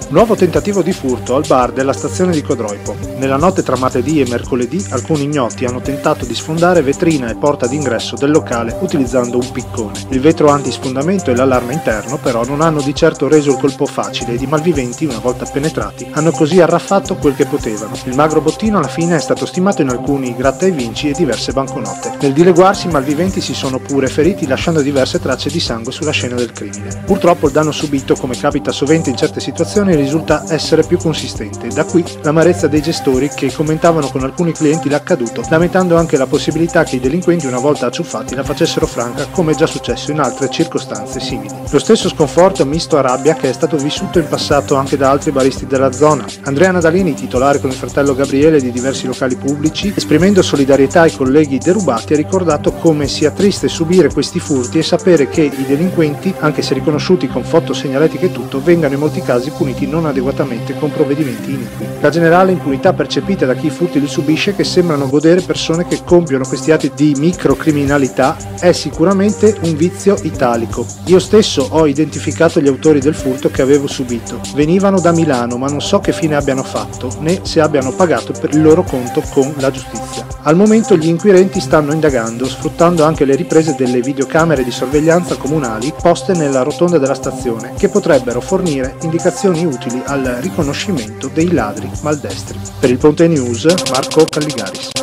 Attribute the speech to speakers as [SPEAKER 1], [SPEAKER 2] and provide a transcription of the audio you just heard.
[SPEAKER 1] Nuovo tentativo di furto al bar della stazione di Codroipo. Nella notte tra martedì e mercoledì alcuni ignoti hanno tentato di sfondare vetrina e porta d'ingresso del locale utilizzando un piccone. Il vetro antisfondamento e l'allarme interno però non hanno di certo reso il colpo facile ed i malviventi, una volta penetrati, hanno così arraffato quel che potevano. Il magro bottino alla fine è stato stimato in alcuni gratta e vinci e diverse banconote. Nel dileguarsi i malviventi si sono pure feriti lasciando diverse tracce di sangue sulla scena del crimine. Purtroppo il danno subito, come capita sovente in certe situazioni, risulta essere più consistente. Da qui l'amarezza dei gestori che commentavano con alcuni clienti l'accaduto, lamentando anche la possibilità che i delinquenti, una volta acciuffati, la facessero franca, come è già successo in altre circostanze simili. Lo stesso sconforto misto a rabbia che è stato vissuto in passato anche da altri baristi della zona. Andrea Nadalini, titolare con il fratello Gabriele di diversi locali pubblici, esprimendo solidarietà ai colleghi derubati, ha ricordato come sia triste subire questi furti e sapere che i delinquenti, anche se riconosciuti con foto segnaletiche e tutto, vengano in molti casi puniti non adeguatamente con provvedimenti iniqui. La generale impunità percepita da chi i furti li subisce, che sembrano godere persone che compiono questi atti di microcriminalità, è sicuramente un vizio italico. Io stesso ho identificato gli autori del furto che avevo subito. Venivano da Milano, ma non so che fine abbiano fatto, né se abbiano pagato per il loro conto con la giustizia. Al momento gli inquirenti stanno indagando, sfruttando anche le riprese delle videocamere di sorveglianza comunali poste nella rotonda della stazione, che potrebbero fornire indicazioni utili al riconoscimento dei ladri maldestri. Per il Ponte News, Marco Calligaris.